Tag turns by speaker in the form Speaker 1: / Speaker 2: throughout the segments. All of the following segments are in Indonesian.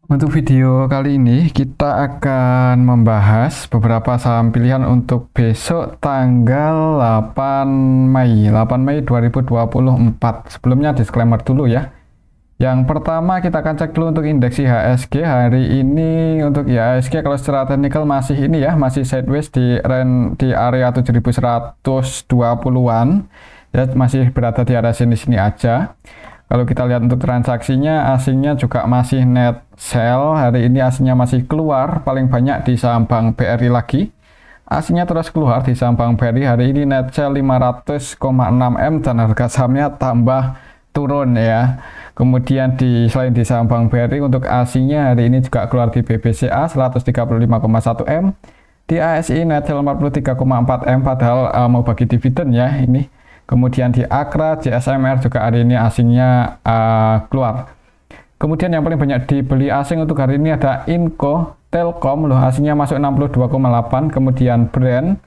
Speaker 1: Untuk video kali ini kita akan membahas beberapa saham pilihan untuk besok tanggal 8 Mei 2024. Sebelumnya disclaimer dulu ya. Yang pertama kita akan cek dulu untuk indeks IHSG hari ini. Untuk IHSG kalau secara teknikal masih ini ya, masih sideways di area 7120-an. Ya, masih berada di area sini-sini aja. Kalau kita lihat untuk transaksinya, asingnya juga masih net sell. Hari ini asingnya masih keluar, paling banyak di saham Bank BRI lagi. Asingnya terus keluar di saham Bank BRI. Hari ini net sell 500,6 M dan harga sahamnya tambah turun ya. Kemudian selain di saham Bank BRI, untuk asingnya hari ini juga keluar di BBCA 135,1 M. Di ASI net sell 43,4 M, padahal mau bagi dividen ya ini. Kemudian di Akra, JSMR juga hari ini asingnya keluar. Kemudian yang paling banyak dibeli asing untuk hari ini ada Inco, Telkom loh, asingnya masuk 62,8. Kemudian Brand,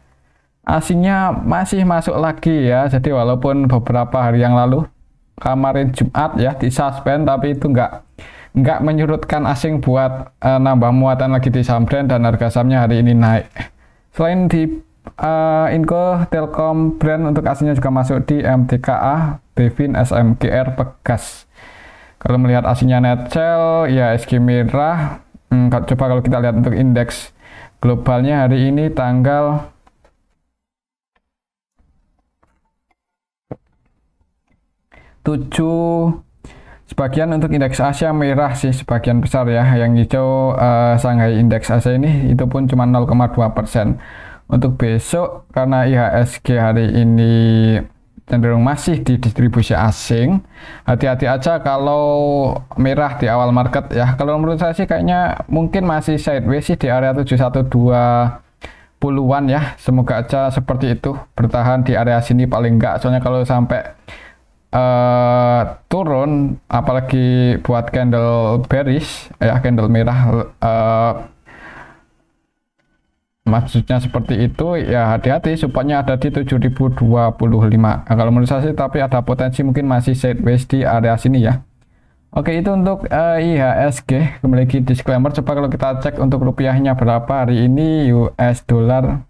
Speaker 1: asingnya masih masuk lagi ya. Jadi walaupun beberapa hari yang lalu, kemarin Jumat ya, disuspend, tapi itu nggak menyurutkan asing buat nambah muatan lagi di saham Brand dan harga sahamnya hari ini naik. Selain di Inco, Telkom, Brand, untuk aslinya juga masuk di MTKA, Bevin, SMGR, Pegas. Kalau melihat aslinya net sell, ya SG merah. Coba kalau kita lihat untuk indeks globalnya hari ini tanggal 7. Sebagian untuk indeks Asia merah sih, sebagian besar ya. Yang hijau Shanghai Indeks Asia ini itu pun cuma 0,2%. Untuk besok, karena IHSG hari ini cenderung masih di distribusi asing, hati-hati aja kalau merah di awal market ya. Kalau menurut saya sih kayaknya mungkin masih sideways sih di area 7120-an ya. Semoga aja seperti itu, bertahan di area sini paling enggak. Soalnya kalau sampai turun, apalagi buat candle bearish ya, candle merah, maksudnya seperti itu ya, hati-hati, supportnya ada di 7025. Nah, kalau menurut saya sih, tapi ada potensi mungkin masih sideways di area sini ya. Oke, itu untuk IHSG. Kembali lagi disclaimer. Coba kalau kita cek untuk rupiahnya berapa hari ini. US dollar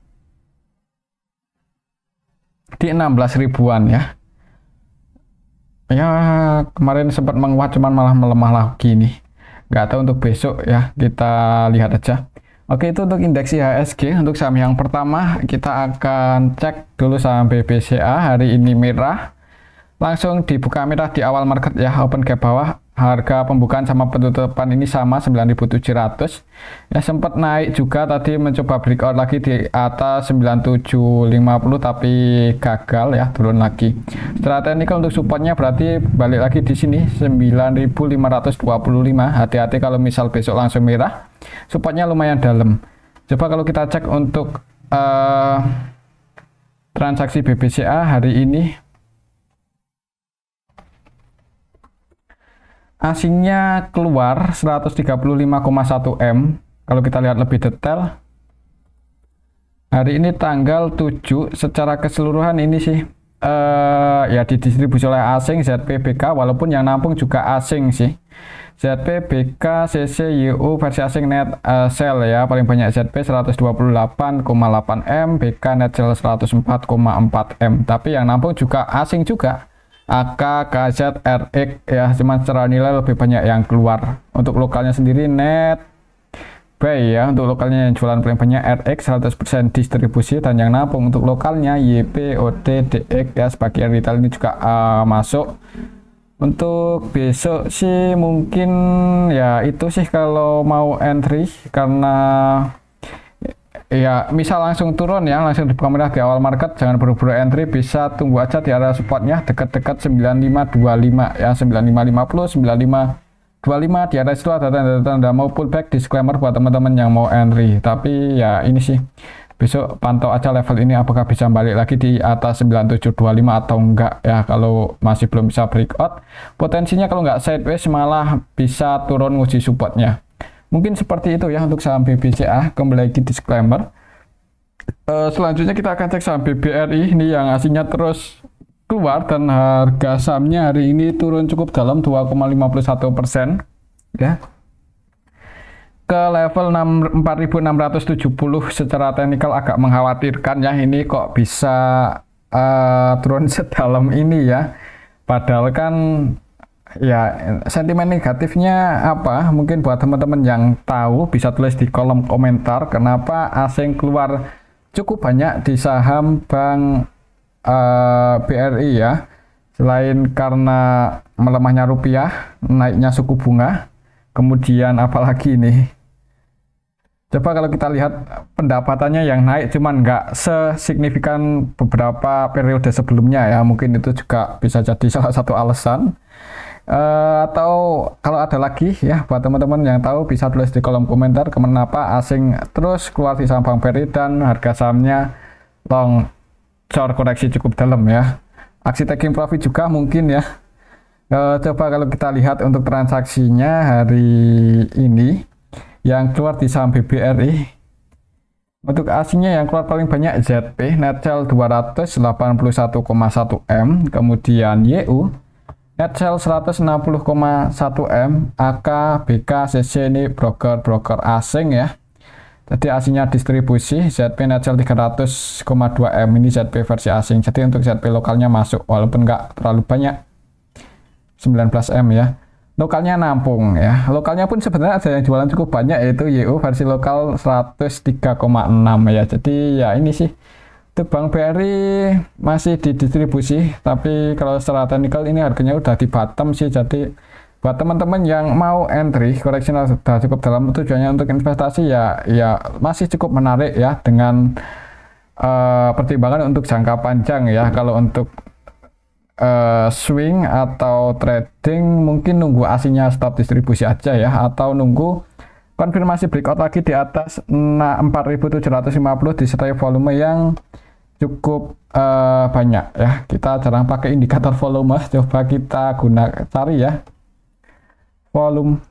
Speaker 1: di 16 ribuan ya. Ya kemarin sempat menguat, cuman malah melemah lagi nih. Nggak tahu untuk besok ya, kita lihat aja. Oke, itu untuk indeks IHSG. Untuk saham yang pertama, kita akan cek dulu saham BBCA. Hari ini merah. Langsung dibuka merah di awal market ya, open gap bawah. Harga pembukaan sama penutupan ini sama 9.700. Ya, sempat naik juga tadi, mencoba breakout lagi di atas 9750, tapi gagal ya, turun lagi. Secara teknikal untuk supportnya berarti balik lagi di sini 9.525. Hati-hati kalau misal besok langsung merah, supportnya lumayan dalam. Coba kalau kita cek untuk transaksi BBCA hari ini, asingnya keluar 135,1 M. Kalau kita lihat lebih detail, hari ini tanggal 7 secara keseluruhan ini sih ya didistribusi oleh asing, ZPBK, walaupun yang nampung juga asing sih. ZPBK, CC, YU versi asing net sell ya, paling banyak ZP 128,8 M, BK net sell 104,4 M. Tapi yang nampung juga asing juga. AK, KZ, RX ya, cuman secara nilai lebih banyak yang keluar. Untuk lokalnya sendiri net buy ya, untuk lokalnya yang jualan paling banyak RX 100% distribusi, dan yang nampung untuk lokalnya YP, OD, DX ya, sebagian retail ini juga masuk. Untuk besok sih mungkin ya itu sih kalau mau entry, karena ya misal langsung turun ya, langsung dibuka merah di awal market, jangan buru-buru entry, bisa tunggu aja di area supportnya dekat-dekat 9525 ya, 9550, 9525. Di area itu ada tanda-tanda mau pullback. Disclaimer buat teman-teman yang mau entry, tapi ya ini sih besok pantau aja level ini apakah bisa balik lagi di atas 9725 atau enggak ya. Kalau masih belum bisa breakout, potensinya kalau nggak sideways malah bisa turun nguji supportnya. Mungkin seperti itu ya untuk saham BBCA. Kembali lagi disclaimer. Selanjutnya kita akan cek saham BBRI ini yang aslinya terus keluar, dan harga sahamnya hari ini turun cukup dalam 2,51% ya. ke level 4670 secara teknikal agak mengkhawatirkan ya. Ini kok bisa turun sedalam ini ya. Padahal kan ya sentimen negatifnya apa? Mungkin buat teman-teman yang tahu bisa tulis di kolom komentar kenapa asing keluar cukup banyak di saham Bank BRI ya. Selain karena melemahnya rupiah, naiknya suku bunga, kemudian apalagi nih? Coba kalau kita lihat pendapatannya yang naik cuman nggak sesignifikan beberapa periode sebelumnya ya, mungkin itu juga bisa jadi salah satu alasan. Atau kalau ada lagi ya buat teman-teman yang tahu bisa tulis di kolom komentar kenapa asing terus keluar di saham Bank BRI dan harga sahamnya long short koreksi cukup dalam ya. Aksi taking profit juga mungkin ya. Coba kalau kita lihat untuk transaksinya hari ini yang keluar di saham BBRI, untuk asingnya yang keluar paling banyak ZP net sell 281,1 M, kemudian YU net sell 160,1 M, AK, BK, CC ini broker asing ya. Jadi asingnya distribusi, ZP net sell 300,2 M, ini ZP versi asing. Jadi untuk ZP lokalnya masuk walaupun nggak terlalu banyak, 19 M ya. Lokalnya nampung ya. Lokalnya pun sebenarnya ada yang jualan cukup banyak, yaitu YU versi lokal 103,6 ya. Jadi ya ini sih untuk Bank BRI masih didistribusi, tapi kalau secara teknikal ini harganya udah di bottom sih. Jadi buat teman-teman yang mau entry koreksi sudah cukup dalam, tujuannya untuk investasi ya masih cukup menarik ya, dengan pertimbangan untuk jangka panjang ya. Kalau untuk swing atau trading mungkin nunggu asingnya stop distribusi aja ya, atau nunggu konfirmasi breakout lagi di atas 4750 disertai volume yang cukup banyak ya. Kita jarang pakai indikator volume, coba kita cari ya volume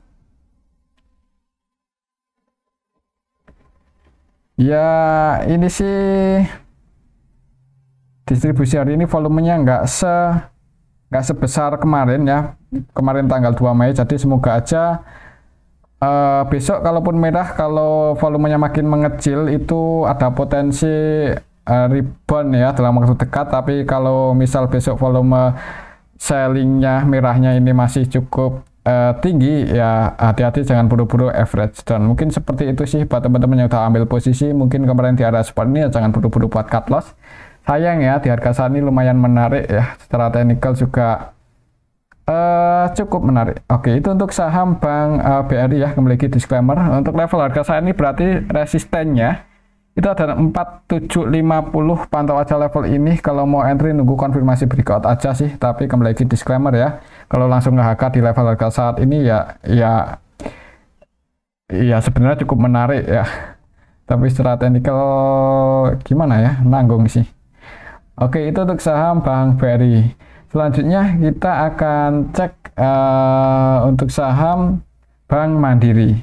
Speaker 1: ya. Ini sih distribusi hari ini volumenya nggak sebesar kemarin ya, kemarin tanggal 2 Mei. Jadi semoga aja besok kalaupun merah, kalau volumenya makin mengecil itu ada potensi rebound ya dalam waktu dekat. Tapi kalau misal besok volume sellingnya merahnya ini masih cukup tinggi ya, hati-hati jangan buru-buru average down. Mungkin seperti itu sih buat teman-teman yang udah ambil posisi. Mungkin kemarin di area support ini ya jangan buru-buru buat cut loss. Sayang ya, di harga saat ini lumayan menarik ya, secara teknikal juga cukup menarik. Oke, itu untuk saham Bank BRI ya. Kembali lagi disclaimer, untuk level harga saat ini berarti resistennya itu ada 4750. Pantau aja level ini, kalau mau entry nunggu konfirmasi breakout aja sih. Tapi kembali lagi disclaimer ya, kalau langsung nge-HK di level harga saat ini ya sebenarnya cukup menarik ya, tapi secara teknikal gimana ya, nanggung sih. Oke, itu untuk saham Bank BRI. Selanjutnya kita akan cek untuk saham Bank Mandiri.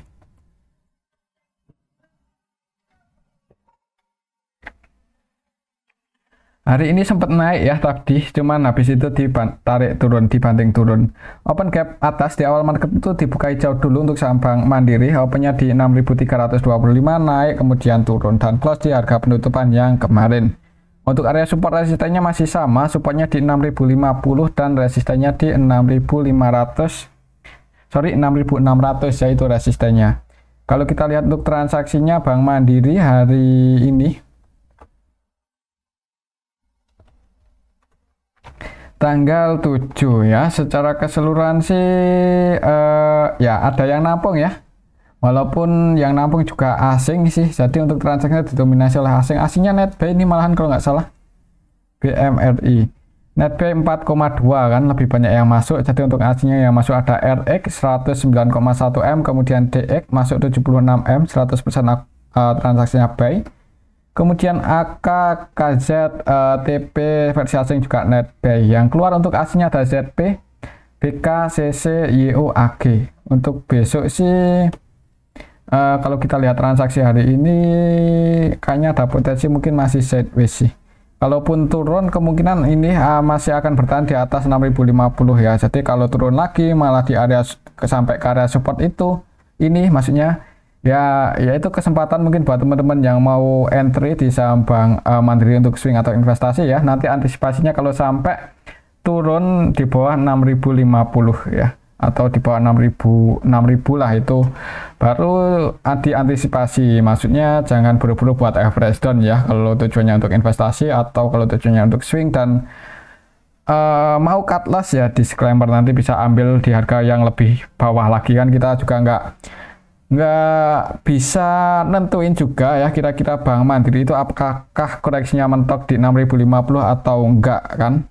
Speaker 1: Hari ini sempat naik ya tadi, cuman habis itu ditarik turun, dibanting turun. Open gap atas di awal market itu dibuka hijau dulu untuk saham Bank Mandiri. Opennya di 6.325, naik kemudian turun dan close di harga penutupan yang kemarin. Untuk area support resistennya masih sama, supportnya di 6.050 dan resistennya di 6.600 yaitu resistennya. Kalau kita lihat untuk transaksinya Bank Mandiri hari ini tanggal 7 ya, secara keseluruhan sih ya ada yang nampung ya, walaupun yang nampung juga asing sih. Jadi untuk transaksinya didominasi oleh asing. Asingnya net buy ini malahan kalau nggak salah BMRI net buy 4,2 kan, lebih banyak yang masuk. Jadi untuk asingnya yang masuk ada RX 109,1 M, kemudian DX masuk 76 M, 100% transaksinya buy. Kemudian AK, KZ, TP versi asing juga net buy. Yang keluar untuk asingnya ada ZP, BK, CC, YO, AG. Untuk besok sih kalau kita lihat transaksi hari ini kayaknya ada potensi mungkin masih sideways sih. Kalaupun turun kemungkinan ini masih akan bertahan di atas 6.050 ya. Jadi kalau turun lagi malah di area sampai ke area support itu, ini maksudnya Ya itu kesempatan mungkin buat teman-teman yang mau entry di saham Bank Mandiri untuk swing atau investasi ya. Nanti antisipasinya kalau sampai turun di bawah 6.050 ya, atau di bawah 6.000 lah, itu baru diantisipasi. Maksudnya jangan buru-buru buat average down ya kalau tujuannya untuk investasi, atau kalau tujuannya untuk swing dan mau cut loss ya, disclaimer, nanti bisa ambil di harga yang lebih bawah lagi kan. Kita juga nggak bisa nentuin juga ya kira-kira Bank Mandiri itu apakah koreksinya mentok di 6.050 atau enggak kan.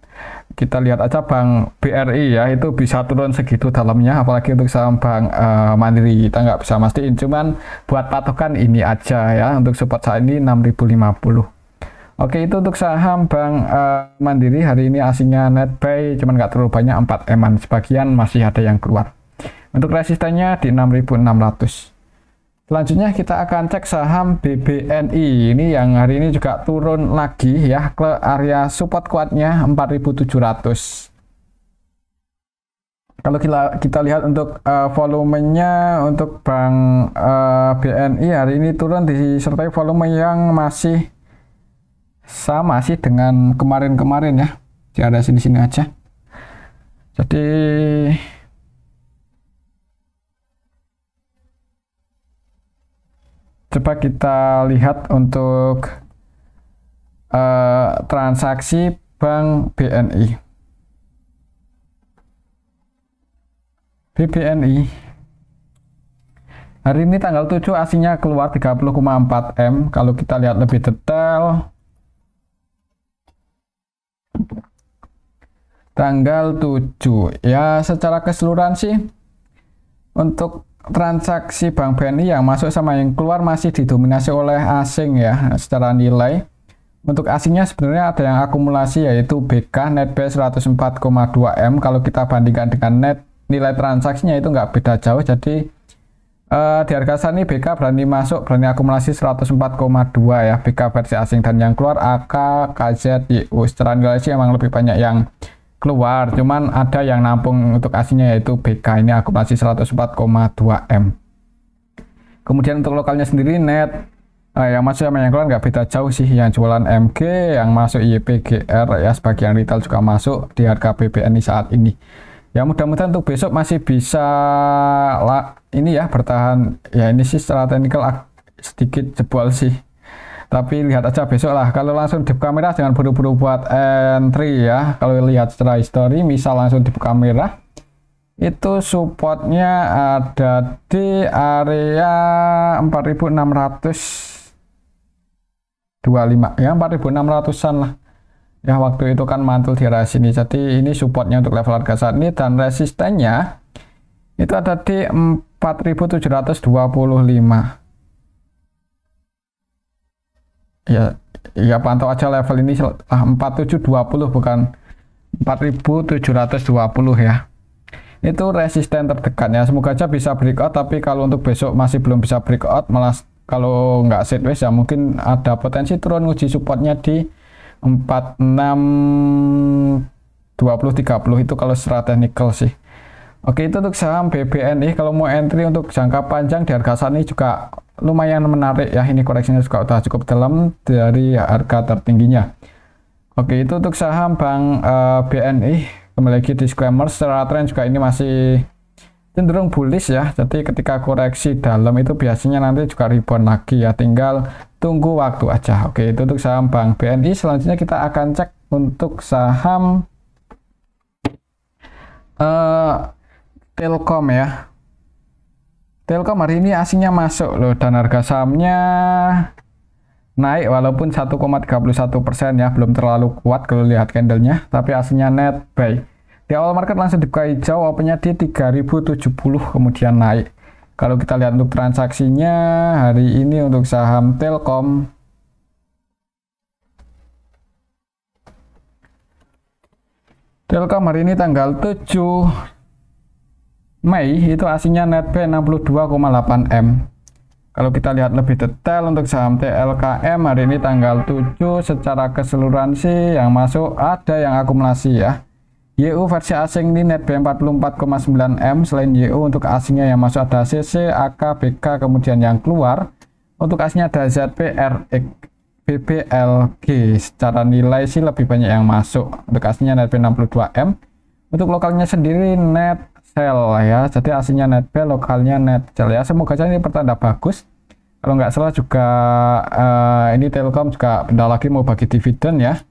Speaker 1: Kita lihat aja Bank BRI ya, itu bisa turun segitu dalamnya, apalagi untuk saham Bank Mandiri kita nggak bisa mastiin, cuman buat patokan ini aja ya, untuk support saat ini 6.050. Oke, itu untuk saham Bank Mandiri hari ini asingnya net buy, cuman nggak terlalu banyak, 4 eman, sebagian masih ada yang keluar. Untuk resistennya di 6.600. Selanjutnya kita akan cek saham BBNI. Ini yang hari ini juga turun lagi ya ke area support kuatnya 4.700. Kalau kita lihat untuk volumenya untuk Bank BNI hari ini turun disertai volume yang masih sama sih dengan kemarin-kemarin ya. Ada sini-sini aja. Jadi coba kita lihat untuk transaksi Bank BNI. BBNI hari ini tanggal 7 asingnya keluar 30,4 M. Kalau kita lihat lebih detail, tanggal 7 ya, secara keseluruhan sih untuk transaksi Bank BNI yang masuk sama yang keluar masih didominasi oleh asing ya secara nilai. Untuk asingnya sebenarnya ada yang akumulasi, yaitu BK net buy 104,2 M. Kalau kita bandingkan dengan net nilai transaksinya itu nggak beda jauh. Jadi di harga saat ini BK berani masuk, berani akumulasi 104,2 ya, BK versi asing. Dan yang keluar AK, KZ, YU. Secara nilai sih emang lebih banyak yang keluar, cuman ada yang nampung untuk asingnya, yaitu BK ini akumulasi 104,2 M. Kemudian untuk lokalnya sendiri net yang masuk sama yang keluar nggak beda jauh sih, yang jualan MG, yang masuk YPGR ya, sebagian retail juga masuk di harga BBNI saat ini. Ya mudah-mudahan untuk besok masih bisa ini ya bertahan ya. Ini sih secara teknikal sedikit jebol sih, tapi lihat aja besok lah. Kalau langsung dibuka merah jangan buru-buru buat entry ya. Kalau lihat secara histori, misal langsung dibuka merah, itu supportnya ada di area 4.625 ya, 4.600an lah ya. Waktu itu kan mantul di area sini, jadi ini supportnya untuk level harga saat ini. Dan resistennya itu ada di 4.725 ya, pantau aja level ini 4720 bukan 4720 ya. Itu resisten terdekatnya, semoga aja bisa breakout. Tapi kalau untuk besok masih belum bisa breakout, malah kalau nggak sideways ya mungkin ada potensi turun uji supportnya di 4620-30 itu kalau secara teknikal sih. Oke, itu untuk saham BBNI. Kalau mau entry untuk jangka panjang di harga saat ini juga lumayan menarik ya. Ini koreksinya juga udah cukup dalam dari harga tertingginya. Oke, itu untuk saham Bank BNI. Kembali lagi disclaimer, secara tren juga ini masih cenderung bullish ya. Jadi ketika koreksi dalam itu biasanya nanti juga rebound lagi ya. Tinggal tunggu waktu aja. Oke, itu untuk saham Bank BNI. Selanjutnya kita akan cek untuk saham Telkom ya. Telkom hari ini asingnya masuk loh, dan harga sahamnya naik walaupun 1,31% ya, belum terlalu kuat kalau lihat candlenya, tapi asingnya net buy. Di awal market langsung dibuka hijau, opennya di 3070 kemudian naik. Kalau kita lihat untuk transaksinya hari ini untuk saham Telkom, hari ini tanggal 7 Mei itu asingnya net buy 62,8 M. Kalau kita lihat lebih detail untuk saham TLKM hari ini tanggal 7, secara keseluruhan sih yang masuk ada yang akumulasi ya. YU versi asing ini NetB 44,9M. Selain YU untuk asingnya yang masuk ada CC, AK, BK, kemudian yang keluar untuk asingnya ada ZP, RX, BBLG. Secara nilai sih lebih banyak yang masuk. Untuk asingnya NetB 62M. Untuk lokalnya sendiri Netcell ya. Jadi asingnya NetB, lokalnya Netcell ya. Semoga saja ini pertanda bagus. Kalau nggak salah juga ini Telkom juga bentar lagi mau bagi dividen ya.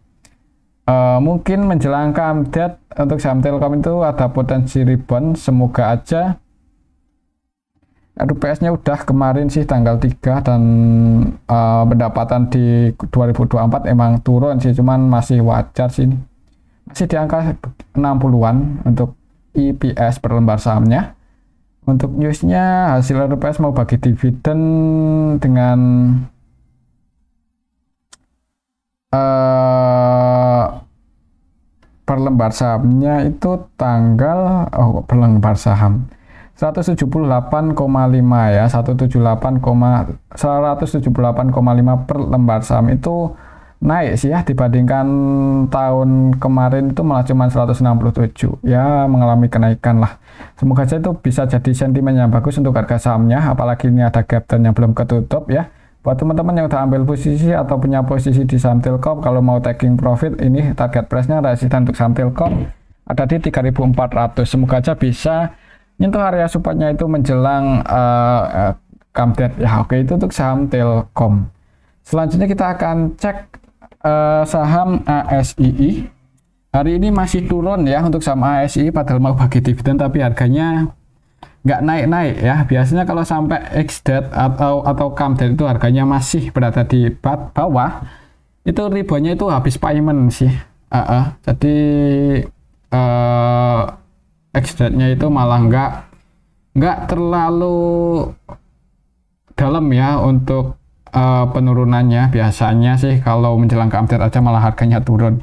Speaker 1: Mungkin menjelang update untuk saham Telkom itu ada potensi rebound. Semoga aja. RPS-nya udah kemarin sih tanggal 3 dan pendapatan di 2024 emang turun sih, cuman masih wajar sih ini. Masih di angka 60-an untuk EPS per lembar sahamnya. Untuk newsnya hasil RPS mau bagi dividen dengan per lembar sahamnya itu tanggal per lembar saham 178,5 ya, 178,5 per lembar saham itu naik sih ya, dibandingkan tahun kemarin itu malah cuma 167 ya, mengalami kenaikan lah. Semoga saja itu bisa jadi sentimen yang bagus untuk harga sahamnya, apalagi ini ada gap down yang belum ketutup ya. Buat teman-teman yang udah ambil posisi atau punya posisi di saham Telkom, kalau mau taking profit, ini target price-nya resisten untuk saham Telkom ada di 3.400. Semoga aja bisa nyentuh area support-nya itu menjelang update ya. Oke, itu untuk saham Telkom. Selanjutnya kita akan cek saham ASII. Hari ini masih turun ya untuk saham ASII, padahal mau bagi dividen tapi harganya nggak naik-naik ya. Biasanya kalau sampai X-date atau come-date itu harganya masih berada di bawah, itu reboundnya itu habis payment sih. Jadi X-date-nya itu malah nggak terlalu dalam ya untuk penurunannya. Biasanya sih kalau menjelang ke update aja malah harganya turun.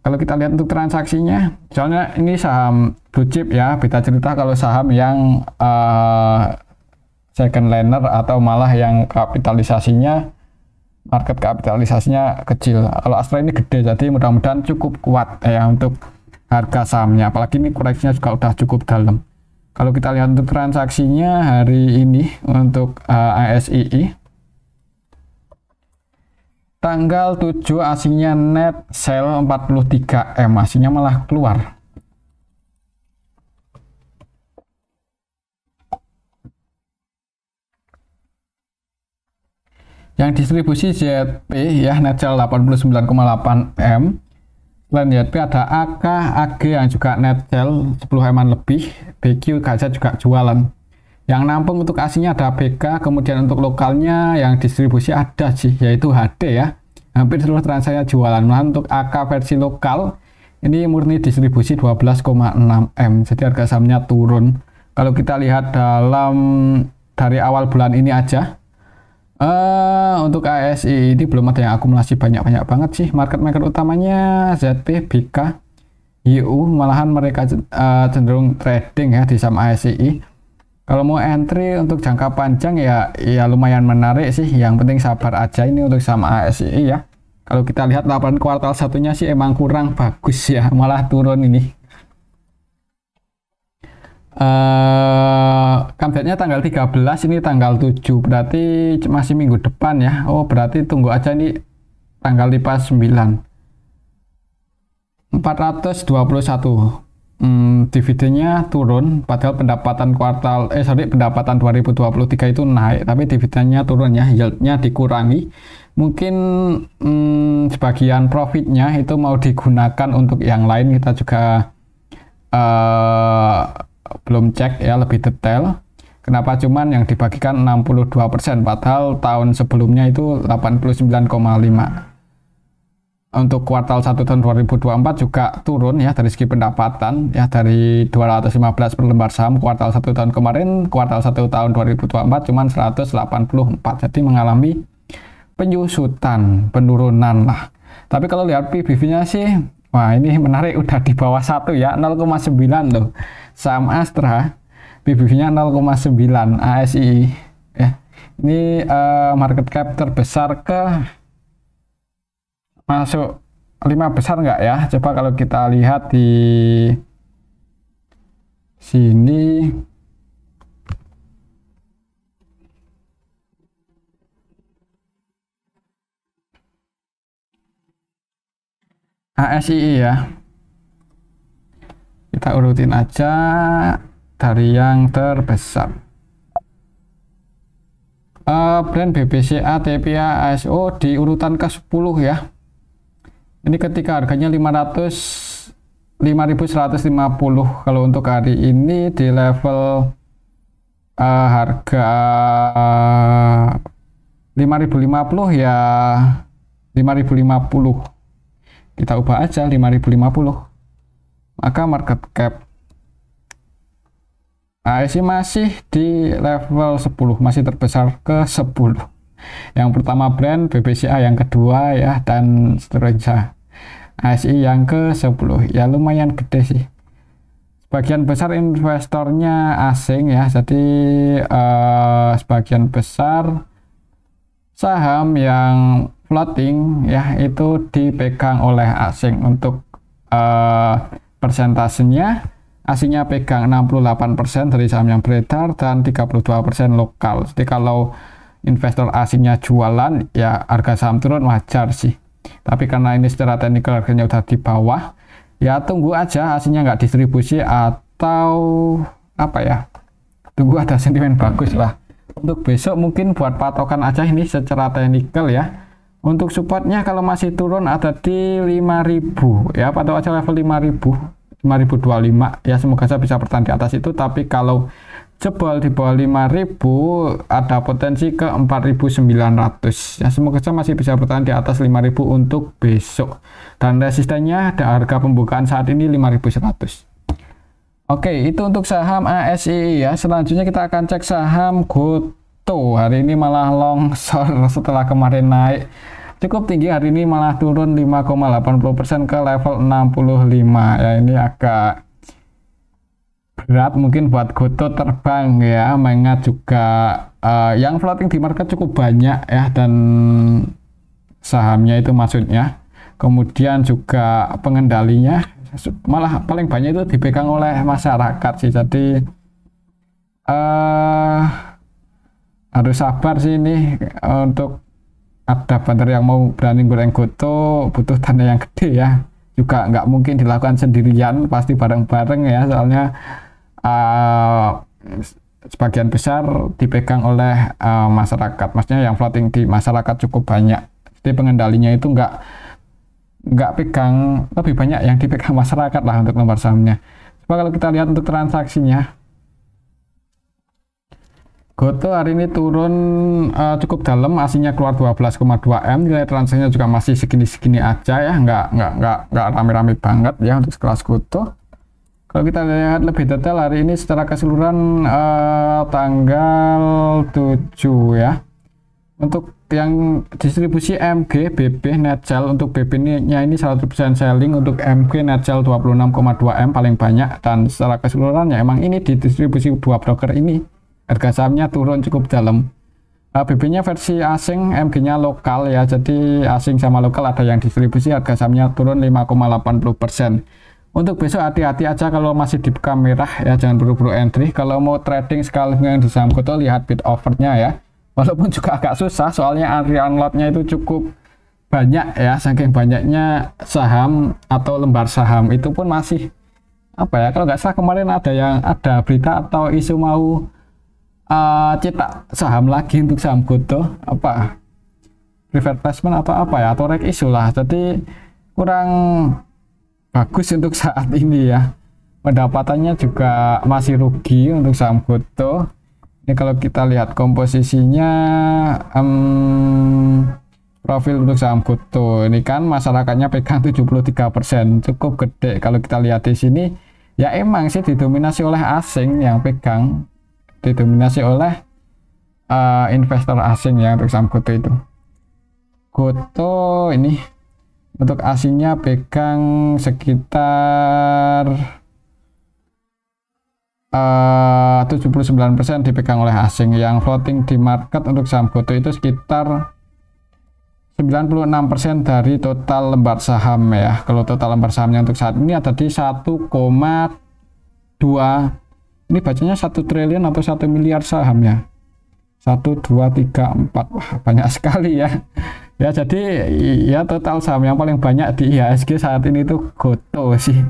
Speaker 1: Kalau kita lihat untuk transaksinya, soalnya ini saham blue chip ya, beda cerita kalau saham yang second liner atau malah yang kapitalisasinya, market kapitalisasinya kecil. Kalau Astra ini gede, jadi mudah-mudahan cukup kuat ya untuk harga sahamnya. Apalagi ini koreksinya juga udah cukup dalam. Kalau kita lihat untuk transaksinya hari ini untuk ASII, tanggal 7 asingnya net sell 43M, asingnya malah keluar. Yang distribusi ZP ya, net sell 89,8M. Selain ZP ada AK, AG yang juga net sell 10M lebih, BQ Gaza juga jualan. Yang nampung untuk asingnya ada BK, kemudian untuk lokalnya yang distribusi ada sih, yaitu HD ya. Hampir seluruh transaksinya jualan. Nah, untuk AK versi lokal, ini murni distribusi 12,6M. Jadi harga sahamnya turun. Kalau kita lihat dari awal bulan ini aja, untuk ASI ini belum ada yang akumulasi banyak-banyak banget sih. Market maker utamanya ZP, BK, YU, malahan mereka cenderung trading ya di saham ASI. Kalau mau entry untuk jangka panjang ya lumayan menarik sih. Yang penting sabar aja ini untuk saham ASI ya. Kalau kita lihat laporan kuartal satunya sih emang kurang bagus ya, malah turun ini. Update-nya tanggal 13, ini tanggal 7, berarti masih minggu depan ya. Oh, berarti tunggu aja ini tanggal 9. 421. Dividennya turun, padahal pendapatan pendapatan 2023 itu naik, tapi dividennya turun ya, yieldnya dikurangi. Mungkin sebagian profitnya itu mau digunakan untuk yang lain, kita juga belum cek ya lebih detail. Kenapa cuman yang dibagikan 62%, padahal tahun sebelumnya itu 89,5%. Untuk kuartal 1 tahun 2024 juga turun ya dari segi pendapatan ya, dari 215 per lembar saham kuartal 1 tahun kemarin, kuartal 1 tahun 2024 cuman 184. Jadi mengalami penurunan lah. Tapi kalau lihat PBV-nya sih, wah ini menarik, udah di bawah 1 ya, 0,9 loh. Saham Astra PBV-nya 0,9, ASI ya. Ini market cap terbesar masuk 5 besar nggak ya? Coba kalau kita lihat di sini. ASII ya. Kita urutin aja dari yang terbesar. Brand BBCA, TPA, ASO di urutan ke-10 ya. Ini ketika harganya 5.150. Kalau untuk hari ini di level harga 5.050 ya 5.050. Kita ubah aja 5.050. Maka market cap ASI masih di level 10, masih terbesar ke 10. Yang pertama brand BBCA, yang kedua ya, dan seterusnya. ASI yang ke-10 ya, lumayan gede sih. Sebagian besar investornya asing ya, jadi sebagian besar saham yang floating ya itu dipegang oleh asing. Untuk persentasenya, asingnya pegang 68% dari saham yang beredar dan 32% lokal. Jadi kalau investor asingnya jualan ya harga saham turun wajar sih. Tapi karena ini secara teknikal harganya udah di bawah, ya tunggu aja asingnya nggak distribusi atau apa ya, tunggu ada sentimen bagus lah. Untuk besok mungkin buat patokan aja ini secara teknikal ya. Untuk supportnya kalau masih turun ada di 5.000 ya, patok aja level 5.025 ya, semoga saya bisa bertahan di atas itu. Tapi kalau jebol di bawah 5.000 ada potensi ke 4.900 ya, semoga saya masih bisa bertahan di atas 5.000 untuk besok, dan resistennya ada harga pembukaan saat ini 5.100. Oke, itu untuk saham ASI ya. Selanjutnya kita akan cek saham GoTo. Hari ini malah longsor setelah kemarin naik cukup tinggi, hari ini malah turun 5,80% ke level 65 ya. Ini agak berat mungkin buat GoTo terbang ya, mengingat juga yang floating di market cukup banyak ya, dan sahamnya itu maksudnya, kemudian juga pengendalinya malah paling banyak itu dipegang oleh masyarakat sih. Jadi harus sabar sih ini. Untuk ada bandar yang mau berani goreng GoTo butuh dana yang gede ya, juga nggak mungkin dilakukan sendirian, pasti bareng-bareng ya, soalnya sebagian besar dipegang oleh masyarakat, maksudnya yang floating di masyarakat cukup banyak. Jadi pengendalinya itu nggak pegang, lebih banyak yang dipegang masyarakat lah untuk lembar sahamnya. Coba kalau kita lihat untuk transaksinya, GoTo hari ini turun cukup dalam, aslinya keluar 12,2 M, nilai transaksinya juga masih segini-segini aja ya, nggak rame-rame banget ya untuk kelas GoTo. Kalau kita lihat lebih detail hari ini secara keseluruhan tanggal 7 ya. Untuk yang distribusi MG, BB, net sell, untuk BB-nya ini 100% selling, untuk MG net sell 26,2 M paling banyak, dan secara keseluruhannya emang ini didistribusi dua broker ini. Harga sahamnya turun cukup dalam. BB-nya versi asing, MG-nya lokal ya, jadi asing sama lokal ada yang distribusi, harga sahamnya turun 5,80%. Untuk besok hati-hati aja kalau masih di merah ya, jangan buru-buru entry. Kalau mau trading sekali dengan di saham GoTo, lihat bid offernya ya. Walaupun juga agak susah soalnya entry unload-nya itu cukup banyak ya, saking banyaknya saham atau lembar saham itu pun masih apa ya, kalau nggak salah kemarin ada berita atau isu mau cetak saham lagi untuk saham GoTo, apa private placement atau apa ya, atau reg issue lah. Jadi kurang bagus untuk saat ini ya, pendapatannya juga masih rugi untuk saham GoTo. Ini kalau kita lihat komposisinya, profil untuk saham GoTo ini kan masyarakatnya pegang 73%, cukup gede. Kalau kita lihat di sini ya emang sih didominasi oleh asing yang pegang, didominasi oleh investor asing ya untuk saham GoTo itu. GoTo ini untuk asingnya pegang sekitar 79% dipegang oleh asing. Yang floating di market untuk saham GoTo itu sekitar 96% dari total lembar saham ya. Kalau total lembar sahamnya untuk saat ini ada di 1,2, ini bacanya 1 triliun atau 1 miliar sahamnya. 1, 2, 3, 4, wah banyak sekali ya. Ya jadi ya total saham yang paling banyak di IHSG saat ini tuh Goto sih.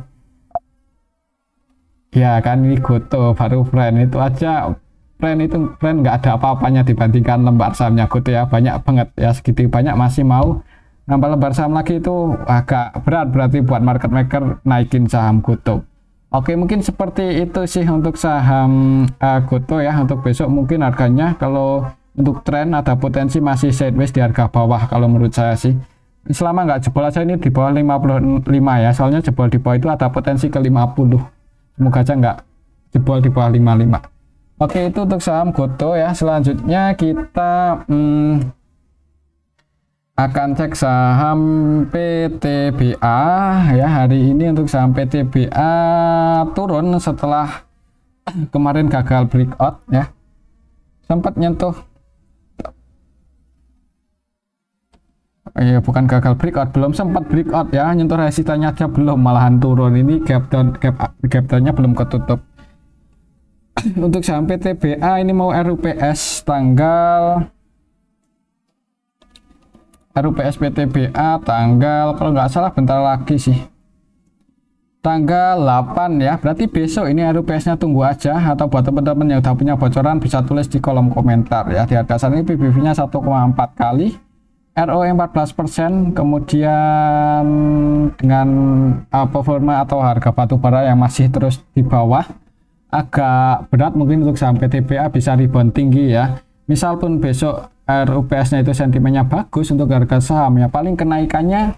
Speaker 1: Ya kan ini Goto baru brand itu aja. Brand nggak ada apa-apanya dibandingkan lembar sahamnya Goto ya, banyak banget ya, segitu banyak masih mau nambah lembar saham lagi, itu agak berat berarti buat market maker naikin saham Goto. Oke, mungkin seperti itu sih untuk saham Goto ya. Untuk besok mungkin harganya kalau untuk tren ada potensi masih sideways di harga bawah kalau menurut saya sih. Selama nggak jebol aja ini di bawah 55 ya, soalnya jebol di bawah itu ada potensi ke 50. Semoga aja nggak jebol di bawah 55. Oke, itu untuk saham Goto ya. Selanjutnya kita akan cek saham PTBA ya. Hari ini untuk saham PTBA turun setelah kemarin gagal breakout ya. Sempat nyentuh, bukan gagal breakout, belum sempat breakout ya, nyentuh resistannya aja belum, malahan turun. Ini gap downnya belum ketutup. Untuk saham PTBA ini mau RUPS PTBA tanggal kalau nggak salah bentar lagi sih, tanggal 8 ya, berarti besok ini RUPS nya tunggu aja. Atau buat teman-teman yang udah punya bocoran bisa tulis di kolom komentar ya. Di harga saat ini PBV nya 1,4 kali, ROE 14%, kemudian dengan performa atau harga batubara yang masih terus di bawah, agak berat mungkin untuk saham PTBA bisa rebound tinggi ya. Misal pun besok RUPS nya itu sentimennya bagus untuk harga saham ya, paling kenaikannya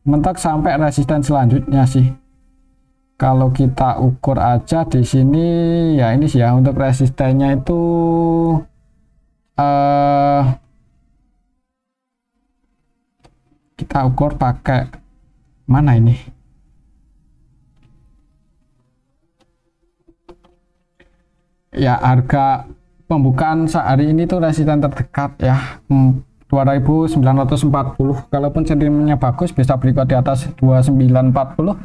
Speaker 1: mentok sampai resisten selanjutnya sih. Kalau kita ukur aja di sini ya, ini sih ya untuk resistennya itu kita ukur pakai mana ini? Ya, harga pembukaan sehari ini tuh resisten terdekat ya, 2940. Kalaupun sentimennya bagus bisa berikut di atas 2940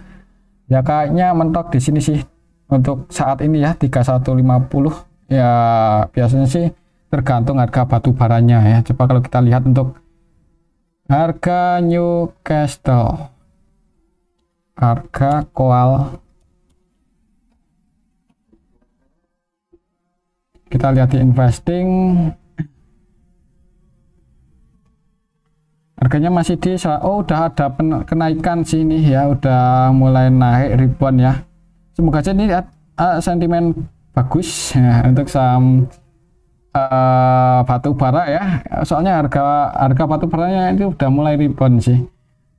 Speaker 1: ya, kayaknya mentok di sini sih untuk saat ini ya, 3150 ya. Biasanya sih tergantung harga batu baranya ya. Coba kalau kita lihat untuk harga Newcastle, harga coal, kita lihat di investing, harganya masih di udah ada kenaikan sini ya, udah mulai naik ribuan ya. Semoga aja ini sentimen bagus ya, untuk saham batu bara ya. Soalnya harga batu baranya itu udah mulai rebound sih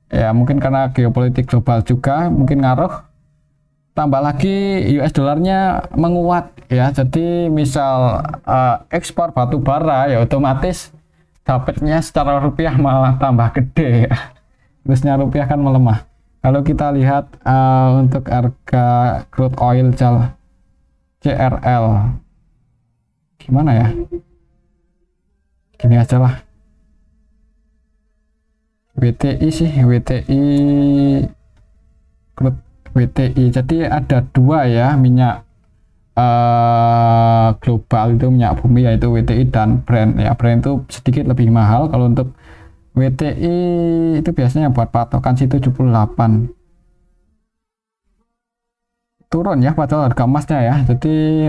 Speaker 1: ya, mungkin karena geopolitik global juga mungkin ngaruh. Tambah lagi US dollarnya menguat ya, jadi misal ekspor batu bara ya otomatis dapatnya secara rupiah malah tambah gede ya. Terusnya rupiah kan melemah. Kalau kita lihat untuk harga crude oil CRL gimana ya, gini aja lah, WTI sih, WTI. Jadi ada dua ya, minyak global itu minyak bumi, yaitu WTI dan Brent ya. Brent itu sedikit lebih mahal. Kalau untuk WTI itu biasanya buat patokan sih 78. Turun ya padahal harga emasnya ya. Jadi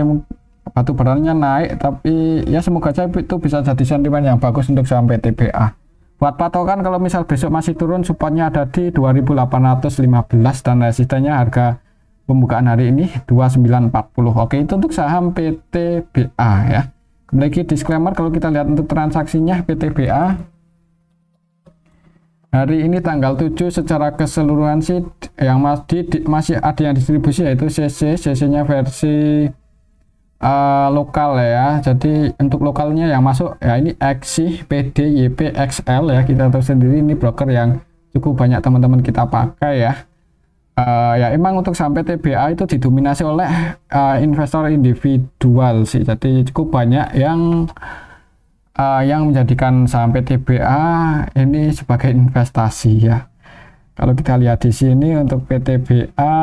Speaker 1: batu baranya naik, tapi ya semoga aja itu bisa jadi sentimen yang bagus untuk saham PTBA. Buat patokan kalau misal besok masih turun, supportnya ada di 2815 dan resistennya harga pembukaan hari ini 2940. Oke, itu untuk saham PTBA ya. Kembali lagi disclaimer, kalau kita lihat untuk transaksinya PTBA hari ini tanggal 7 secara keseluruhan sih yang masih ada yang distribusi, yaitu CC-nya versi lokal ya. Jadi untuk lokalnya yang masuk ya ini XC, PD, YP, XL ya. Kita tahu sendiri ini broker yang cukup banyak teman-teman kita pakai ya. Ya emang untuk saham PTBA itu didominasi oleh investor individual sih. Jadi cukup banyak yang yang menjadikan saham PTBA ini sebagai investasi ya. Kalau kita lihat di sini untuk PTBA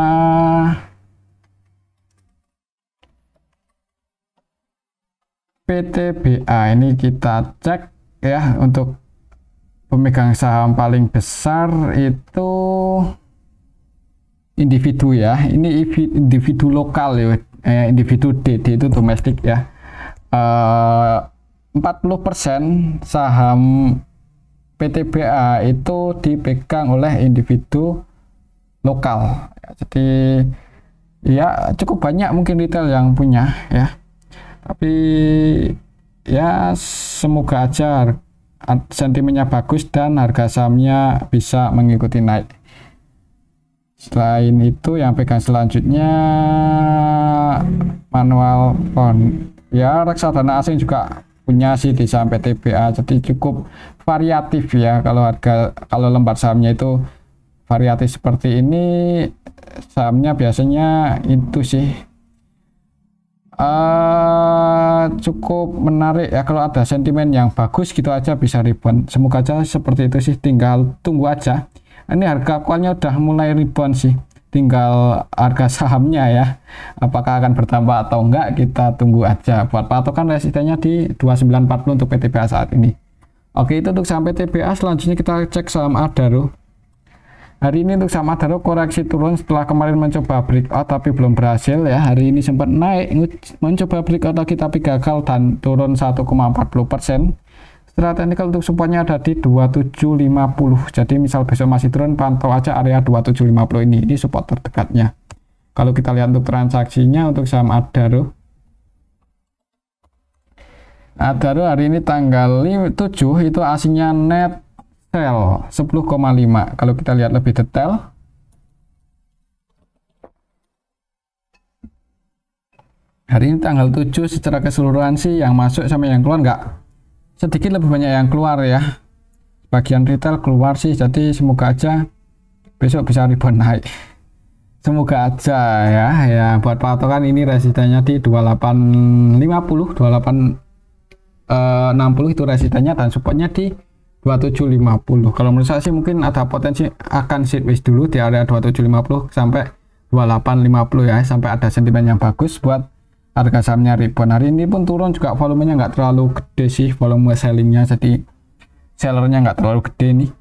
Speaker 1: ini kita cek ya, untuk pemegang saham paling besar itu individu ya. Ini individu lokal ya, individu DD itu domestik ya. 40% saham PTBA itu dipegang oleh individu lokal. Jadi ya cukup banyak mungkin retail yang punya ya. Tapi ya semoga aja sentimennya bagus dan harga sahamnya bisa mengikuti naik. Selain itu yang pegang selanjutnya manual fund ya, reksadana asing juga punya sih di saham PTBA, jadi cukup variatif ya. Kalau lembar sahamnya itu variatif seperti ini, sahamnya biasanya itu sih cukup menarik ya. Kalau ada sentimen yang bagus gitu aja bisa rebound, semoga aja seperti itu sih, tinggal tunggu aja. Ini harga akualnya udah mulai rebound sih, tinggal harga sahamnya ya apakah akan bertambah atau enggak, kita tunggu aja. Buat patokan resistennya di 2940 untuk PTBA saat ini. Oke, itu untuk saham PTBA. Selanjutnya kita cek saham Adaro. Hari ini untuk saham Adaro koreksi turun setelah kemarin mencoba breakout tapi belum berhasil ya. Hari ini sempat naik mencoba breakout lagi tapi gagal dan turun 1,40%. Secara teknikal untuk supportnya ada di 2750. Jadi misal besok masih turun, pantau aja area 2750 ini support terdekatnya. Kalau kita lihat untuk transaksinya untuk saham Adaro hari ini tanggal 7 itu aslinya net sell 10,5. Kalau kita lihat lebih detail, hari ini tanggal 7 secara keseluruhan sih yang masuk sama yang keluar nggak sedikit, lebih banyak yang keluar ya. Bagian retail keluar sih, jadi semoga aja besok bisa rebound naik. Semoga aja ya. Buat patokan ini resistennya di 2850, 2860 itu resistennya, dan supportnya di 2750. Kalau menurut saya sih mungkin ada potensi akan sideways dulu di area 2750 sampai 2850 ya, sampai ada sentimen yang bagus buat harga sahamnya rebound. Hari ini pun turun juga, volumenya nggak terlalu gede sih, volume sellingnya, jadi sellernya nggak terlalu gede nih.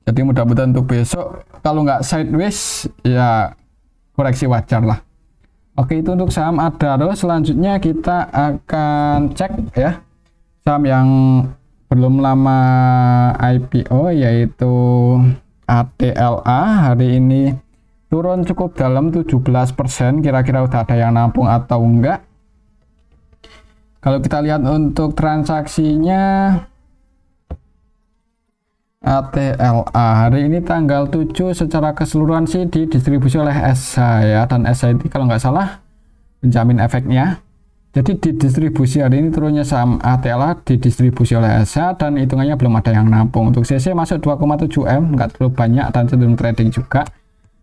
Speaker 1: Jadi mudah-mudahan untuk besok kalau nggak sideways ya koreksi wajar lah. Oke, itu untuk saham Adaro. Selanjutnya kita akan cek ya saham yang belum lama IPO, yaitu ATLA. Hari ini turun cukup dalam 17%, kira-kira udah ada yang nampung atau enggak. Kalau kita lihat untuk transaksinya ATLA hari ini tanggal 7 secara keseluruhan sih didistribusi oleh SH ya, dan SH ini kalau nggak salah penjamin efeknya. Jadi didistribusi hari ini turunnya saham ATLA didistribusi oleh SH dan hitungannya belum ada yang nampung. Untuk CC masuk 2,7 M, nggak terlalu banyak dan cenderung trading juga.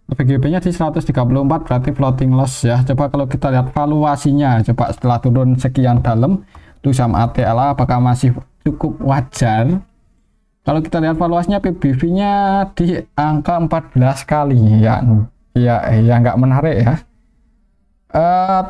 Speaker 1: VGB-nya di 134, berarti floating loss ya. Coba kalau kita lihat valuasinya, coba setelah turun sekian dalam untuk saham ATLA apakah masih cukup wajar. Kalau kita lihat valuasinya, PBV-nya di angka 14 kali ya nggak menarik ya.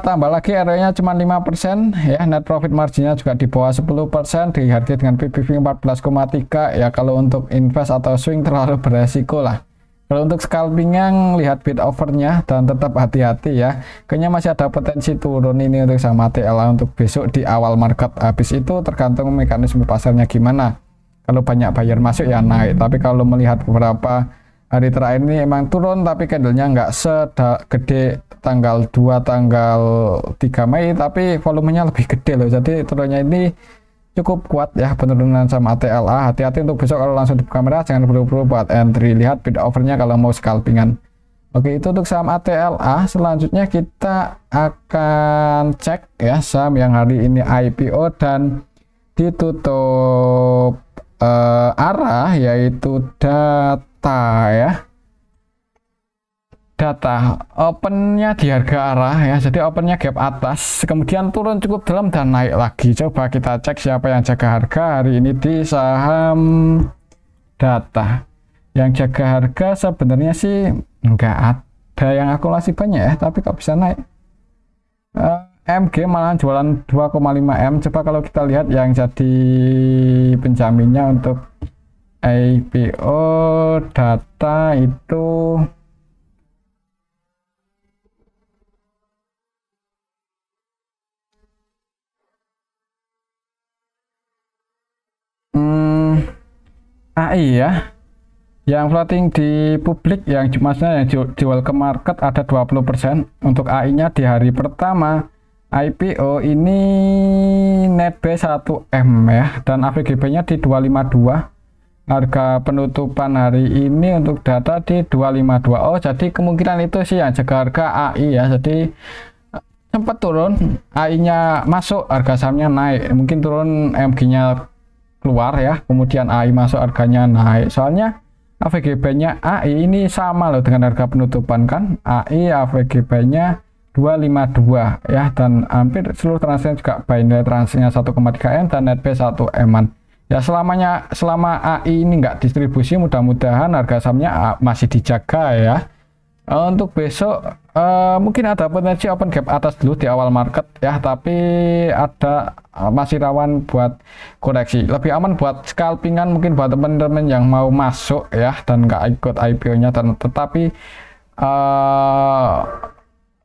Speaker 1: Tambah lagi ROE-nya cuma 5% ya, net profit marginnya juga di bawah 10%, dihargai dengan PBV 14,3 ya. Kalau untuk invest atau swing terlalu beresiko lah. Kalau untuk scalping-nya lihat bid overnya dan tetap hati-hati ya. Kayaknya masih ada potensi turun ini untuk saham ATLA untuk besok di awal market. Habis itu tergantung mekanisme pasarnya gimana. Kalau banyak buyer masuk ya naik. Tapi kalau melihat beberapa hari terakhir ini emang turun, tapi candlenya nggak segede tanggal 2, tanggal 3 Mei, tapi volumenya lebih gede loh. Jadi turunnya ini cukup kuat ya penurunan sama ATLA. Hati-hati untuk besok kalau langsung di kamera, jangan buru-buru buat entry. Lihat bid overnya kalau mau scalpingan. Oke, itu untuk saham ATLA. Selanjutnya kita akan cek ya saham yang hari ini IPO dan ditutup arah, yaitu data ya. data opennya di harga arah ya, jadi opennya gap atas, kemudian turun cukup dalam dan naik lagi. Coba kita cek siapa yang jaga harga hari ini di saham data. Yang jaga harga sebenarnya sih nggak ada yang akumulasi banyak ya, tapi kok bisa naik. MG malah jualan 2,5 M. Coba kalau kita lihat yang jadi penjaminnya untuk IPO data itu AI ya, yang floating di publik, yang maksudnya yang jual ke market ada 20%. Untuk AI nya di hari pertama IPO ini net B 1M ya, dan AVGB nya di 252. Harga penutupan hari ini untuk data di 252. Oh, jadi kemungkinan itu sih yang jaga harga AI ya, jadi sempat turun, AI nya masuk, harga sahamnya naik, mungkin turun, MG nya keluar ya, kemudian AI masuk, harganya naik. Soalnya AVGB-nya AI ini sama loh dengan harga penutupan kan. AI AVGB-nya 252 ya, dan hampir seluruh transaksi juga buy, nilai transaksinya 1,3 M dan net B 1 M-an. Ya selama AI ini nggak distribusi, mudah-mudahan harga sahamnya masih dijaga ya. Untuk besok mungkin ada potensi open gap atas dulu di awal market ya, tapi ada masih rawan buat koreksi. Lebih aman buat scalpingan mungkin buat teman-teman yang mau masuk ya, dan nggak ikut IPO-nya, dan tetapi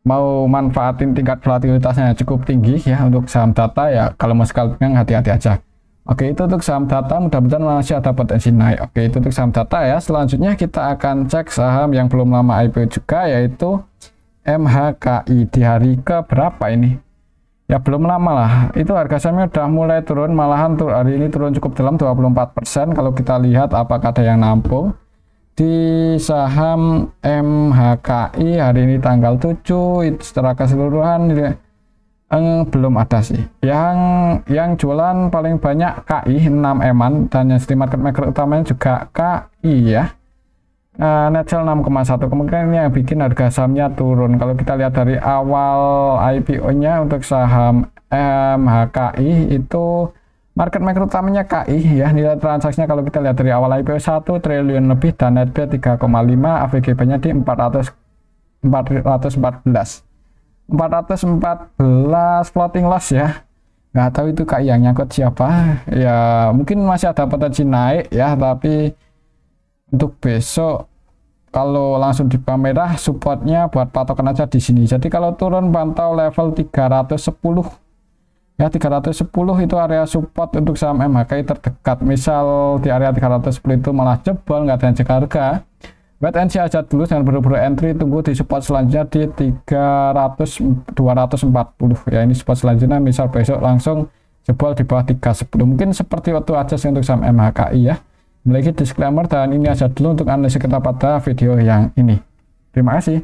Speaker 1: mau manfaatin tingkat volatilitasnya cukup tinggi ya untuk saham data ya. Kalau mau scalpingan hati-hati aja. Oke, itu untuk saham data, mudah-mudahan masih ada potensi naik. Oke, itu untuk saham data ya. Selanjutnya kita akan cek saham yang belum lama IPO juga, yaitu MHKI. Di hari ke berapa ini? Ya belum lama lah, itu harga sahamnya udah mulai turun, malahan hari ini turun cukup dalam 24%. Kalau kita lihat apakah ada yang nampung di saham MHKI hari ini tanggal 7, itu secara keseluruhan belum ada sih. Yang jualan paling banyak KI 6 M-an, dan yang market maker utamanya juga KI ya. Net sell 6,1, kemungkinan ini yang bikin harga sahamnya turun. Kalau kita lihat dari awal IPO-nya untuk saham MHKI itu market maker utamanya KI ya, nilai transaksinya kalau kita lihat dari awal IPO 1 triliun lebih dan net B 3,5, AVGB-nya di 414 floating loss ya. Nggak tahu itu KI yang nyangkut siapa ya, mungkin masih ada potensi naik ya, tapi untuk besok kalau langsung di merah, supportnya buat patokan aja di sini. Jadi kalau turun pantau level 310 ya, 310 itu area support untuk saham MHKI terdekat. Misal di area 310 itu malah jebol, nggak ada yang jaga harga, wait and see aja dulu, jangan buru-buru entry, tunggu di support selanjutnya di 240 ya. Ini support selanjutnya, misal besok langsung jebol di bawah 310, mungkin seperti waktu aja sih untuk saham MHKI ya. Lagi disclaimer, dan ini aja dulu untuk analisis kita pada video yang ini. Terima kasih.